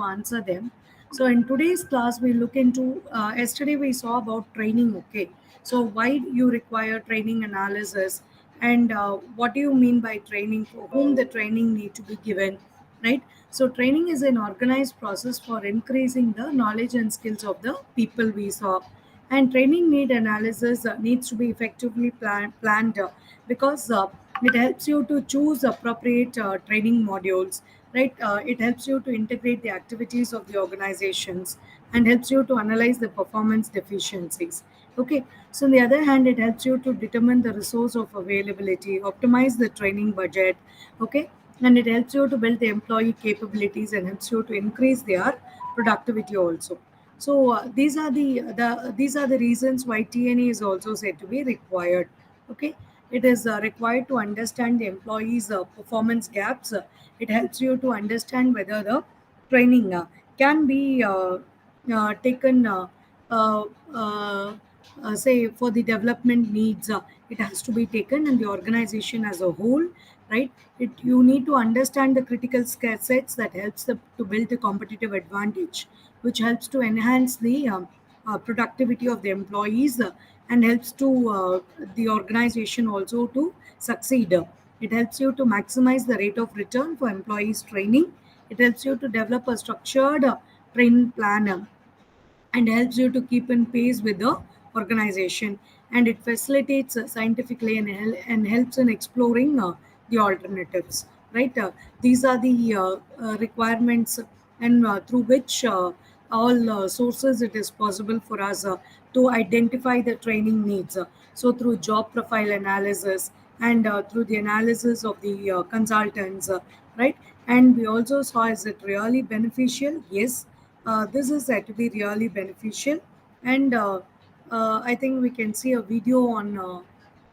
answer them. So in today's class, we look into, yesterday we saw about training, okay? So why you require training analysis, and what do you mean by training, for whom the training need to be given, right? So training is an organized process for increasing the knowledge and skills of the people we saw. And training need analysis needs to be effectively planned because it helps you to choose appropriate training modules, right? It helps you to integrate the activities of the organizations and helps you to analyze the performance deficiencies. Okay, so on the other hand, it helps you to determine the resource of availability, optimize the training budget, okay, and it helps you to build the employee capabilities and helps you to increase their productivity also. So these are the reasons why TNE is also said to be required. Okay, it is required to understand the employees' performance gaps. It helps you to understand whether the training can be taken, uh, uh, say, for the development needs. It has to be taken in the organization as a whole, right? You need to understand the critical skill sets that helps to build a competitive advantage, which helps to enhance the productivity of the employees and helps to the organization also to succeed. It helps you to maximize the rate of return for employees training. It helps you to develop a structured training plan and helps you to keep in pace with the organization, and it facilitates scientifically and helps in exploring the alternatives, right? These are the requirements, and through which all sources it is possible for us to identify the training needs. So through job profile analysis and through the analysis of the consultants, right? And we also saw, is it really beneficial? Yes, this is said to be really beneficial, and I think we can see a video on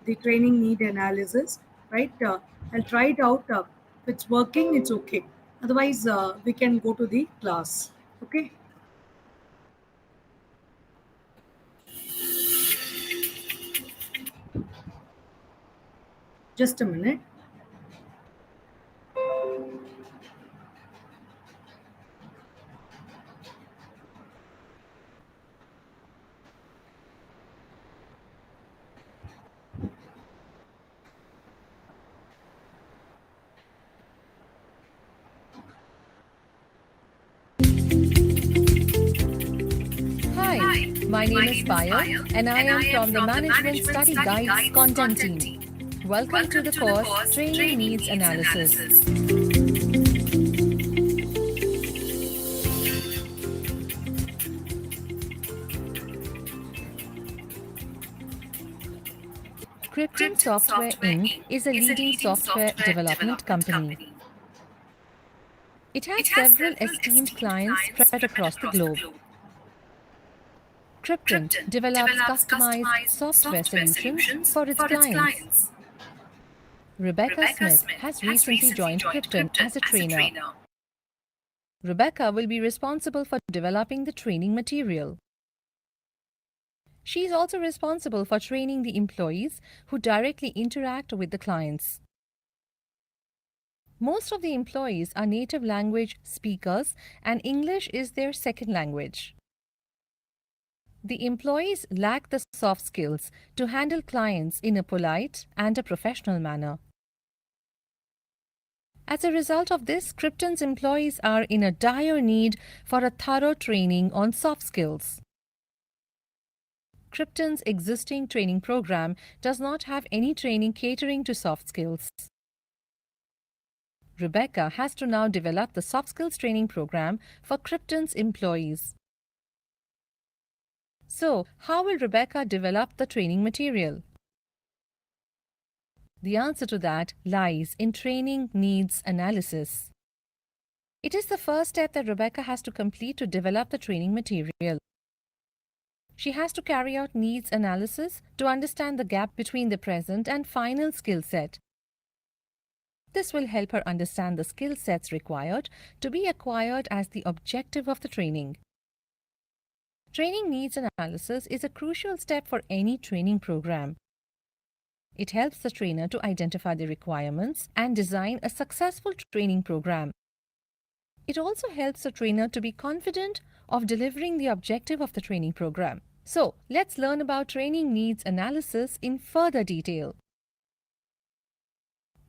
the training need analysis, right? I'll try it out. If it's working, it's okay. Otherwise, we can go to the class. Okay, just a minute. Hi, my name is Payal and I am from the Management Study Guides content team. Welcome to the course Training Needs Analysis. Krypton Software Inc. is a leading software development company. It has several esteemed clients spread across the globe. Krypton develops customized software solutions for its clients. Rebecca Smith has recently joined Krypton as a trainer. Rebecca will be responsible for developing the training material. She is also responsible for training the employees who directly interact with the clients. Most of the employees are native language speakers and English is their second language. The employees lack the soft skills to handle clients in a polite and a professional manner. As a result of this, Krypton's employees are in a dire need for a thorough training on soft skills. Krypton's existing training program does not have any training catering to soft skills. Rebecca has to now develop the soft skills training program for Krypton's employees. So, how will Rebecca develop the training material? The answer to that lies in training needs analysis. It is the first step that Rebecca has to complete to develop the training material. She has to carry out needs analysis to understand the gap between the present and final skill set. This will help her understand the skill sets required to be acquired as the objective of the training. Training needs analysis is a crucial step for any training program. It helps the trainer to identify the requirements and design a successful training program. It also helps the trainer to be confident of delivering the objective of the training program. So, let's learn about training needs analysis in further detail.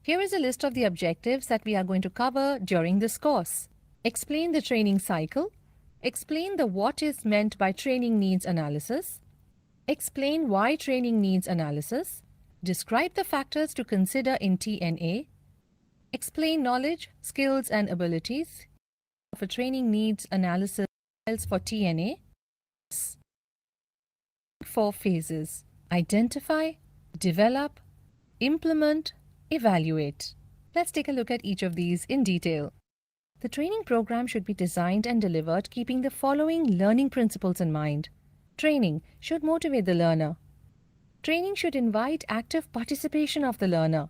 Here is a list of the objectives that we are going to cover during this course. Explain the training cycle. Explain the what is meant by training needs analysis. Explain why training needs analysis. Describe the factors to consider in TNA. Explain knowledge, skills, and abilities of a training needs analysis for TNA. 4 phases: identify, develop, implement, evaluate. Let's take a look at each of these in detail. The training program should be designed and delivered keeping the following learning principles in mind. Training should motivate the learner. Training should invite active participation of the learner.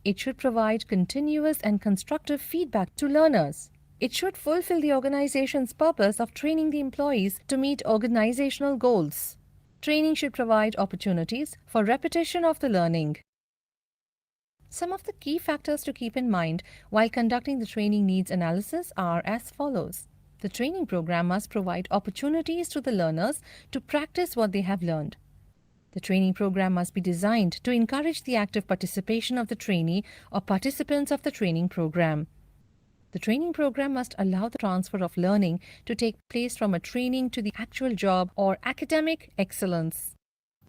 It should provide continuous and constructive feedback to learners. It should fulfill the organization's purpose of training the employees to meet organizational goals. Training should provide opportunities for repetition of the learning. Some of the key factors to keep in mind while conducting the training needs analysis are as follows. The training program must provide opportunities to the learners to practice what they have learned. The training program must be designed to encourage the active participation of the trainee or participants of the training program. The training program must allow the transfer of learning to take place from a training to the actual job or academic excellence.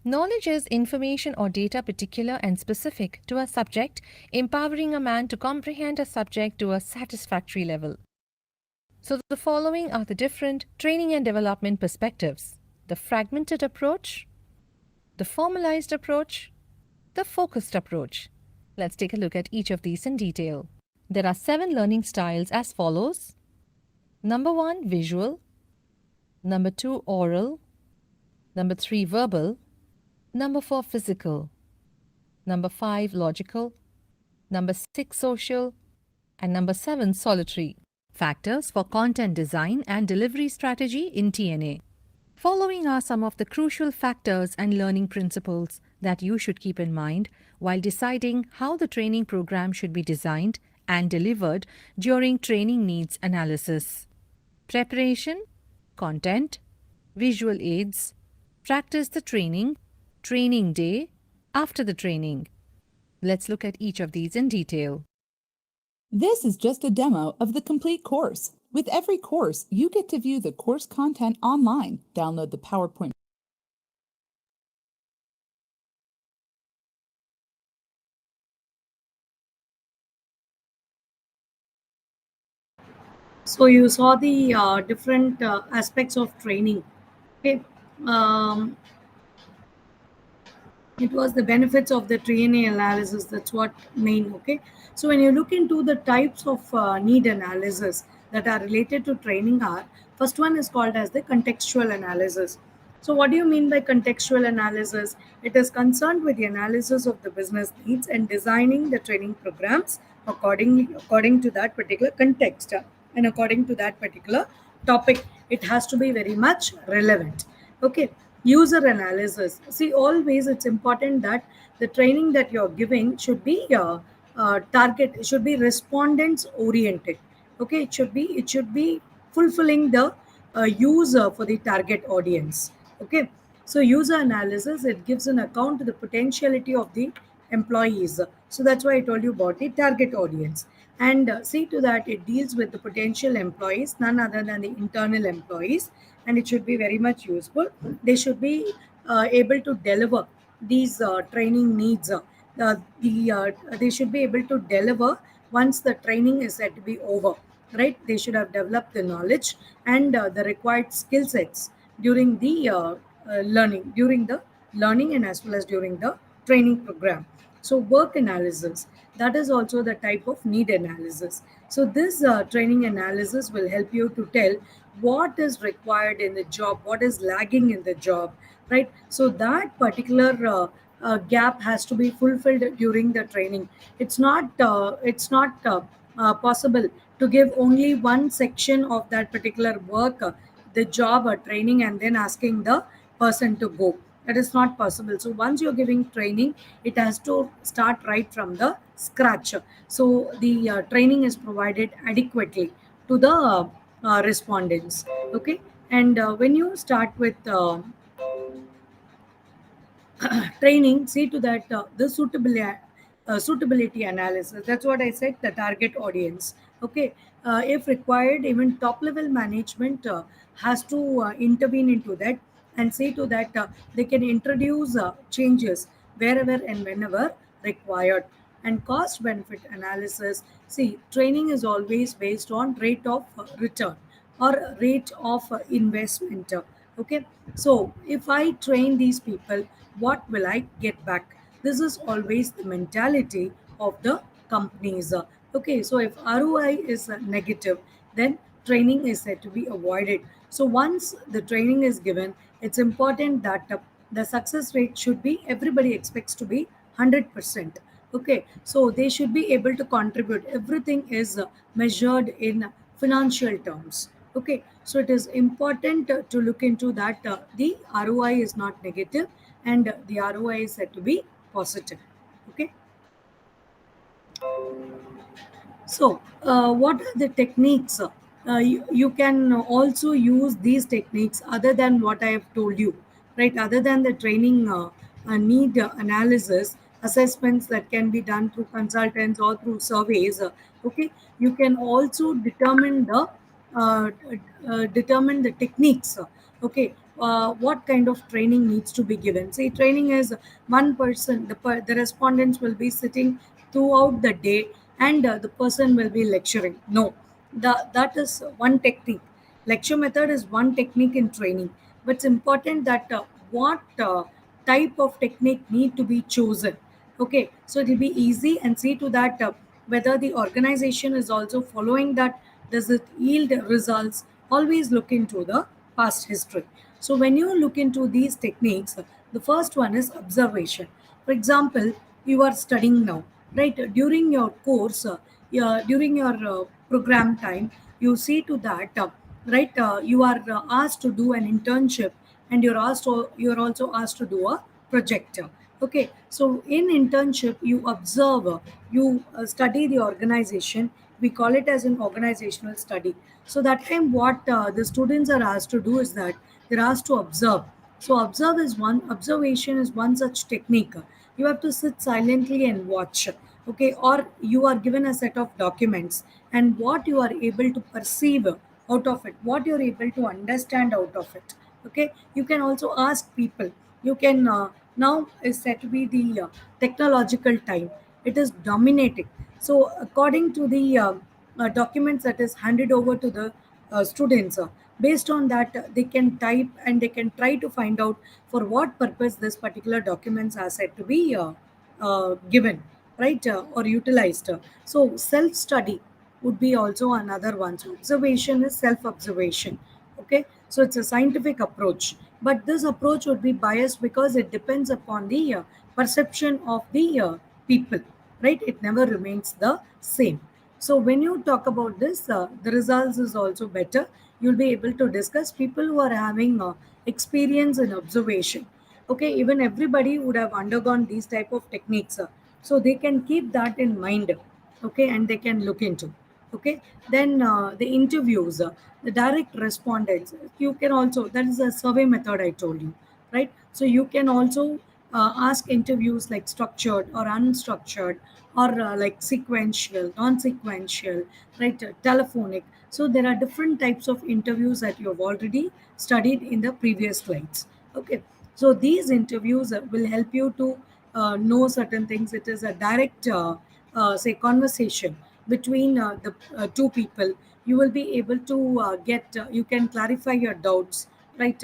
Knowledge is information or data particular and specific to a subject, empowering a man to comprehend a subject to a satisfactory level. So the following are the different training and development perspectives: the fragmented approach, the formalized approach, the focused approach. Let's take a look at each of these in detail. There are 7 learning styles as follows. Number 1, visual. Number 2, oral. Number 3, verbal. Number 4, physical. Number 5, logical. Number 6, social. And number 7, solitary. Factors for content design and delivery strategy in TNA. Following are some of the crucial factors and learning principles that you should keep in mind while deciding how the training program should be designed and delivered during training needs analysis. Preparation, content, visual aids, practice the training, training day, after the training. Let's look at each of these in detail. This is just a demo of the complete course. With every course, you get to view the course content online, download the PowerPoint. So you saw the different aspects of training. Okay. Um, it was the benefits of the DNA analysis. That's what main. Okay. So when you look into the types of need analysis that are related to training, are first one is called as the contextual analysis. So what do you mean by contextual analysis? It is concerned with the analysis of the business needs and designing the training programs according to that particular context and according to that particular topic. It has to be very much relevant. Okay. User analysis. See, always it's important that the training that you're giving should be target. It should be respondents oriented. Okay, it should be fulfilling the user for the target audience. Okay, so user analysis, it gives an account to the potentiality of the employees. So that's why I told you about the target audience. And see to that it deals with the potential employees, none other than the internal employees, and it should be very much useful. They should be able to deliver these training needs. They should be able to deliver once the training is said to be over, right? They should have developed the knowledge and the required skill sets during the learning and as well as during the training program. So work analysis, that is also the type of need analysis. So this training analysis will help you to tell what is required in the job, what is lagging in the job, right? So that particular gap has to be fulfilled during the training. It's not possible to give only one section of that particular work, the job or training, and then asking the person to go. That is not possible. So once you're giving training, it has to start right from the scratch. So the training is provided adequately to the respondents. Okay, and when you start with training, see to that the suitability analysis. That's what I said, the target audience. Okay, if required, even top level management has to intervene into that and see to that they can introduce changes wherever and whenever required. And cost benefit analysis, see, training is always based on rate of return or rate of investment. Okay, so if I train these people, what will I get back? This is always the mentality of the companies. Okay, so if ROI is negative, then training is said to be avoided. So once the training is given, it's important that the success rate should be, everybody expects to be 100%. Okay, so they should be able to contribute. Everything is measured in financial terms. Okay, so it is important to look into that the ROI is not negative and the ROI is said to be positive. Okay, so, what are the techniques? You can also use these techniques other than what I have told you, right? Other than the training need analysis, assessments that can be done through consultants or through surveys. Okay, you can also determine the techniques. Okay, what kind of training needs to be given? Say, training is one person. The respondents will be sitting throughout the day and the person will be lecturing. No, that is one technique. Lecture method is one technique in training, but it's important that what type of technique need to be chosen. Okay, so it will be easy and see to that whether the organization is also following that, does it yield results. Always look into the past history. So when you look into these techniques, the first one is observation. For example, you are studying now, right? During your course, yeah, during your program time, you see to that, right? You are asked to do an internship, and you're also asked to do a project. Okay, so in internship, you observe, you study the organization. We call it as an organizational study. So that time, what the students are asked to do is that they're asked to observe. So observation is one such technique. You have to sit silently and watch. Okay, or you are given a set of documents, and what you are able to perceive out of it, what you're able to understand out of it. Okay, you can also ask people. You can now is said to be the technological time. It is dominating. So according to the documents that is handed over to the students, based on that they can type and they can try to find out for what purpose this particular documents are said to be given, right, or utilized. So self study would be also another one. So observation is self observation. Okay, so it's a scientific approach, but this approach would be biased because it depends upon the perception of the people, right? It never remains the same. So when you talk about this, the results is also better. You'll be able to discuss people who are having experience in observation. Okay, even everybody would have undergone these type of techniques, so they can keep that in mind. Okay, and they can look into. Okay, then the interviews, the direct respondents, you can also, that is a survey method I told you, right? So you can also ask interviews like structured or unstructured, or like sequential, non-sequential, right? Telephonic. So there are different types of interviews that you have already studied in the previous slides. Okay, so these interviews will help you to know certain things. It is a direct say conversation between the two people. You will be able to get you can clarify your doubts, right?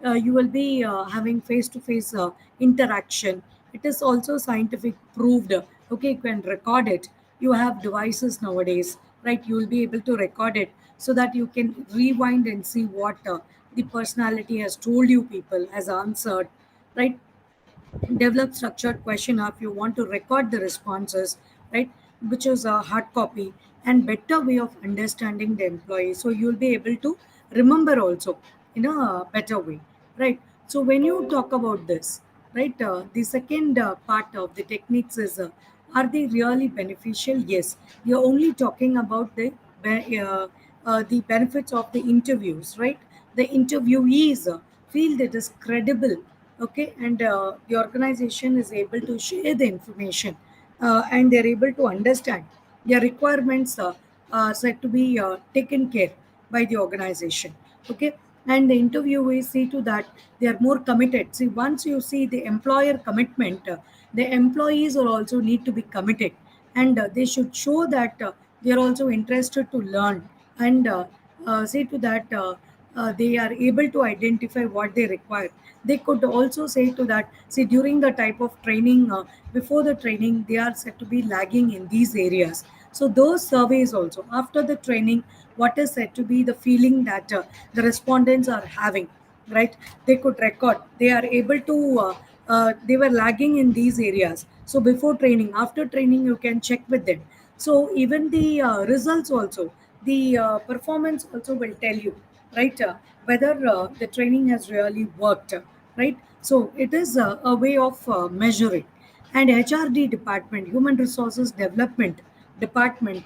You will be having face to face interaction. It is also scientific proved. Okay, you can record it. You have devices nowadays, right? You will be able to record it so that you can rewind and see what the personality has told you, people has answered, right? Develop structured questionnaire if you want to record the responses, right? Which is a hard copy and better way of understanding the employee. So you'll be able to remember also in a better way, right? So when you talk about this, right, the second part of the techniques is are they really beneficial? Yes, you're only talking about the the benefits of the interviews, right? The interviewees feel that is credible, okay, and the organization is able to share the information, and they're able to understand their requirements are said to be taken care by the organization, okay. And the interviewees see to that they are more committed. See, once you see the employer commitment, the employees are also need to be committed, and they should show that they are also interested to learn, and say to that they are able to identify what they require. They could also say to that, see, during the type of training, before the training they are said to be lagging in these areas. So those surveys also after the training, what is said to be the feeling that the respondents are having, right? They could record, they are able to they were lagging in these areas. So before training, after training, you can check with them. So even the results also, the performance also will tell you, right, whether the training has really worked, right? So it is a way of measuring. And HRD department, human resources development department,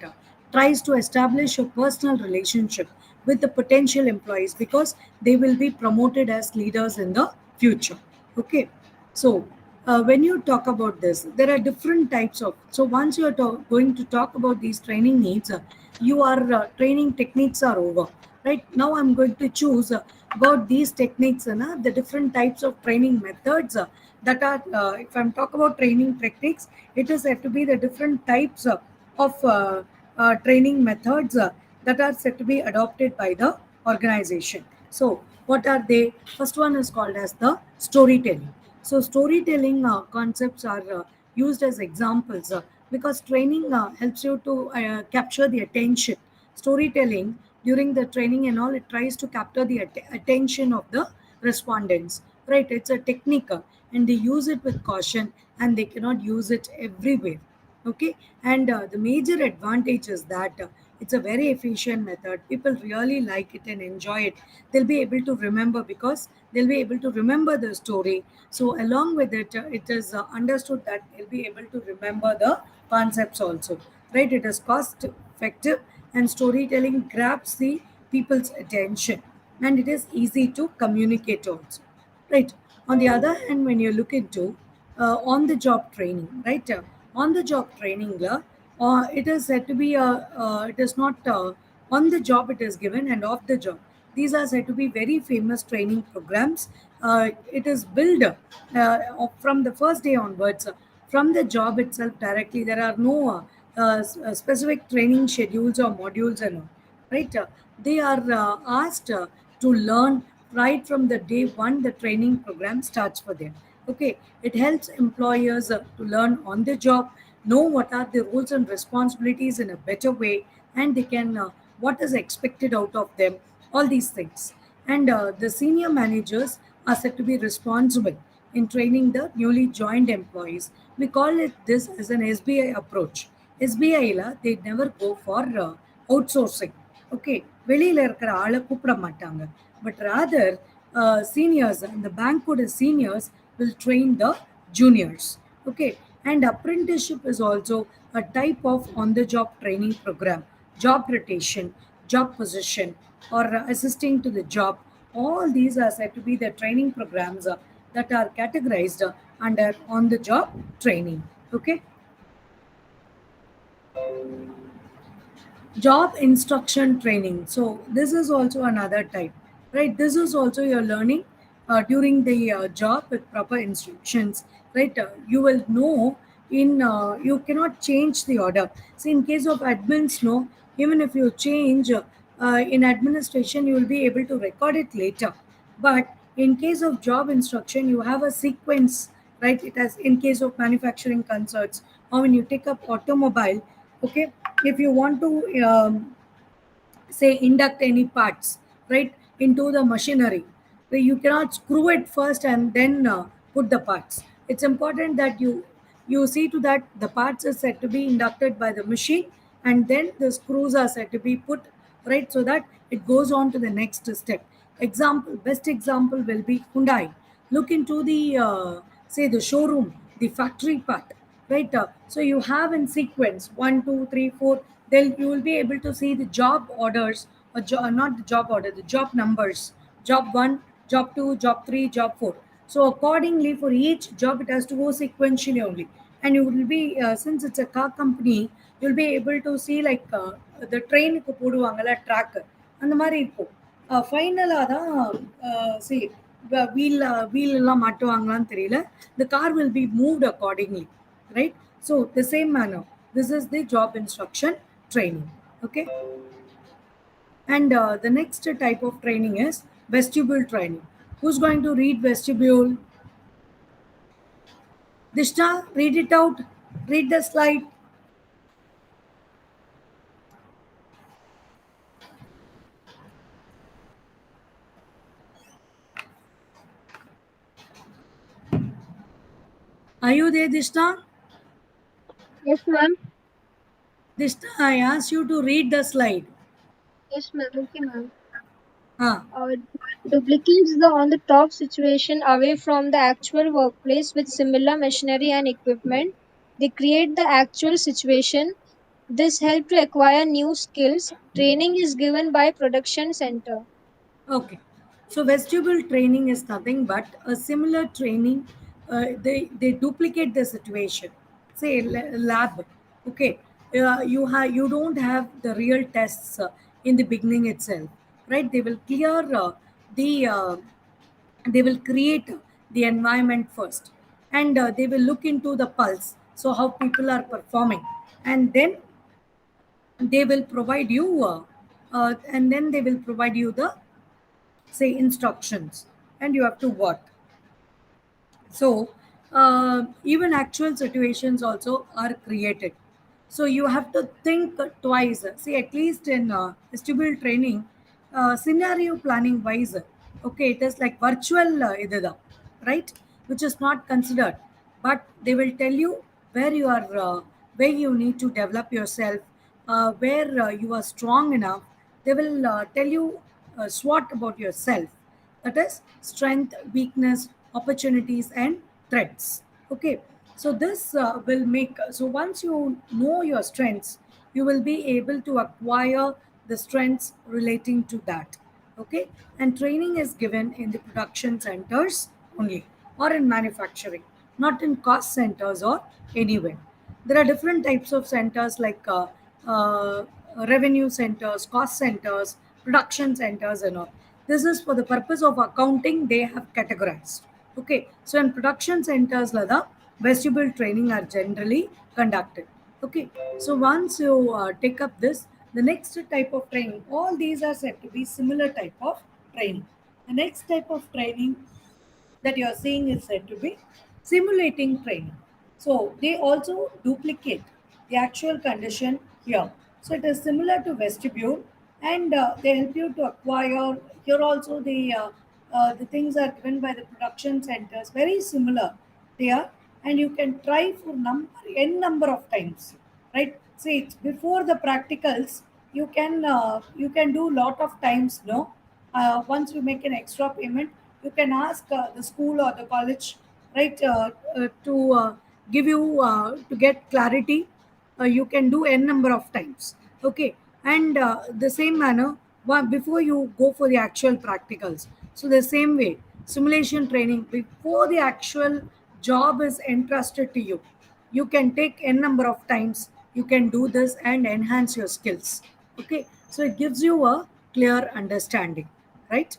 tries to establish a personal relationship with the potential employees because they will be promoted as leaders in the future, okay. So when you talk about this, there are different types of. So once you are going to talk about these training needs, your training techniques are over. Right now, I'm going to choose about these techniques and the different types of training methods that are. If I'm talk about training techniques, it is said to be the different types of training methods that are said to be adopted by the organization. So, what are they? First one is called as the storytelling. So, storytelling concepts are used as examples because training helps you to capture the attention. Storytelling during the training and all, it tries to capture the attention of the respondents, right? It's a technique, and they use it with caution, and they cannot use it everywhere, okay. And the major advantage is that it's a very efficient method. People really like it and enjoy it. They'll be able to remember because they'll be able to remember the story. So along with it, it is understood that they'll be able to remember the concepts also, right? It is cost effective, and storytelling grabs the people's attention, and it is easy to communicate also, right? On the other hand, when you look into on the job training, right? On the job training, it is said to be it is not on the job, it is given, and off the job. These are said to be very famous training programs. It is built from the first day onwards, from the job itself directly. There are no specific training schedules or modules and all, right? They are asked to learn right from the day one the training program starts for them. Okay, it helps employers to learn on the job, know what are the roles and responsibilities in a better way, and they can what is expected out of them, all these things. And the senior managers are said to be responsible in training the newly joined employees. We call it this as an SBI approach. SBI la they never go for outsourcing. Okay, வெளியில இருக்கிற ஆளை கூப்பிட மாட்டாங்க. But rather, seniors, and the bank code is seniors, will train the juniors. Okay, and apprenticeship is also a type of on-the-job training program. Job rotation, job position, or assisting to the job. All these are said to be the training programs that are categorized under on-the-job training. Okay. Job instruction training. So this is also another type, right? This is also you're learning during the job with proper instructions, right? You will know in you cannot change the order. See, in case of admins, no, even if you change in administration, you will be able to record it later. But in case of job instruction, you have a sequence, right? It has in case of manufacturing concerts, or when you take up automobile, okay, if you want to say induct any parts, right, into the machinery, where you cannot screw it first and then put the parts. It's important that you see to that the parts are said to be inducted by the machine, and then the screws are said to be put, right, so that it goes on to the next step. Example, best example will be Hyundai. Look into the say the showroom, the factory part, right? So you have in sequence 1, 2, 3, 4. Then you will be able to see the job orders not the job order, the job numbers, job 1, job 2, job 3, job 4. So accordingly, for each job, it has to go sequentially only. And you will be, since it's a car company, you'll be able to see like the ட்ரெயினுக்கு போடுவாங்கல்ல track அந்த மாதிரி இருக்கும். ஃபைனலாக தான் C wheel எல்லாம் மாட்டுவாங்களான்னு தெரியல. The car will be moved accordingly, right? So the same manner, this is the job instruction training. Okay. And the next type of training is vestibule training. Who's going to read vestibule? Dishta, read it out. Read the slide. Are you there, Dishta? Yes, ma'am. Dishta, I asked you to read the slide. Yes, ma'am. Okay, ma'am. Huh. Duplicates the on the top situation away from the actual workplace with similar machinery and equipment. They create the actual situation. This help to acquire new skills. Training is given by production center. Okay. So vestibule training is nothing but a similar training. They duplicate the situation. Say lab. Okay. You don't have the real tests in the beginning itself, right? They will clear the they will create the environment first, and they will look into the pulse. So how people are performing, and then they will provide you and then they will provide you the say instructions, and you have to work. So even actual situations also are created, so you have to think twice. See, at least in vestibule training, scenario planning wise, okay, it is like virtual idada, right, which is not considered, but they will tell you where you are where you need to develop yourself, where you are strong enough. They will tell you SWOT about yourself, that is strength, weakness, opportunities, and threats. Okay, so this will make, so once you know your strengths, you will be able to acquire the strengths relating to that. Okay, and training is given in the production centers only, or in manufacturing, not in cost centers or anywhere. There are different types of centers like revenue centers, cost centers, production centers, and all. This is for the purpose of accounting, they have categorized. Okay, so in production centers, the vestibule training are generally conducted. Okay, so once you take up this, the next type of training, all these are said to be similar type of training. The next type of training that you are seeing is said to be simulating training. So they also duplicate the actual condition here. So it is similar to vestibule, and they help you to acquire. Here also the things are given by the production centers, very similar they are, and you can try for number of times, right? See, it's before the practicals, you can do lot of times, no. Once you make an extra payment, you can ask the school or the college, right, to give you to get clarity. You can do n number of times. Okay, and the same manner, before you go for the actual practicals. So the same way, simulation training before the actual job is entrusted to you, you can take n number of times. You can do this and enhance your skills. Okay, so it gives you a clear understanding, right?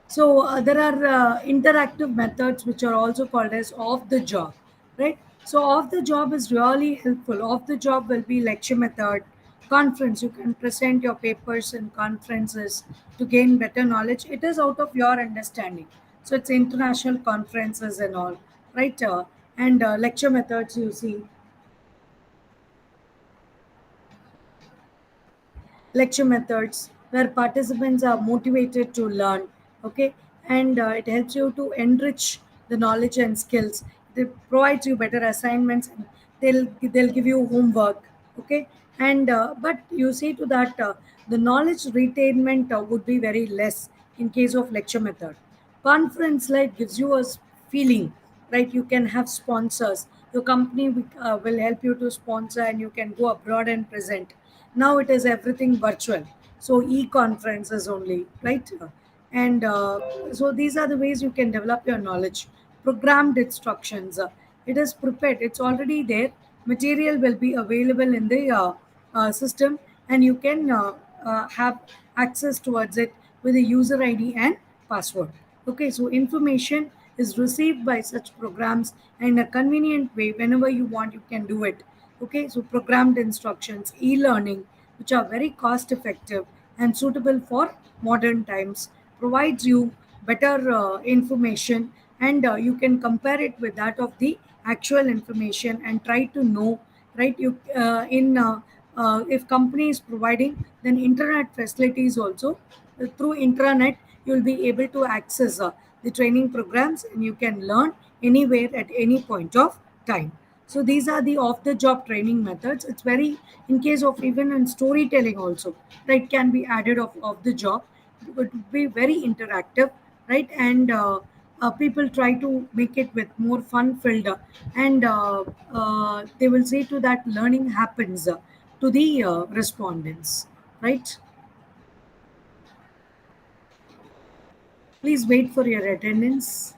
So there are interactive methods which are also called as off the job, right? So off the job is really helpful. Off the job will be lecture method, conference. You can present your papers in conferences to gain better knowledge. It is out of your understanding. So it's international conferences and all, right? And lecture methods you see, lecture methods where participants are motivated to learn. Okay, and it helps you to enrich the knowledge and skills. It provides you better assignments, and they'll give you homework. Okay, and but you see to that the knowledge retainment would be very less in case of lecture method. Conference like gives you a feeling, right? You can have sponsors, Your company will help you to sponsor and you can go abroad and present. Now it is everything virtual, so e-conferences only, right? And so these are the ways you can develop your knowledge. Programmed instructions, it is prepared, it's already there. Material will be available in the system, and you can have access towards it with a user id and password. Okay, so information is received by such programs in a convenient way. Whenever you want, you can do it. Okay, so programmed instructions, e-learning, which are very cost effective and suitable for modern times, provides you better information, and you can compare it with that of the actual information and try to know, right? You in If company is providing, then internet facilities also, through intranet you'll be able to access the training programs, and you can learn anywhere at any point of time. So these are the off the job training methods. It's very, in case of even in storytelling also, right, can be added of the job. It would be very interactive, right? And people try to make it with more fun filled, and they will say to that learning happens to the respondents, right? Please wait for your attendance.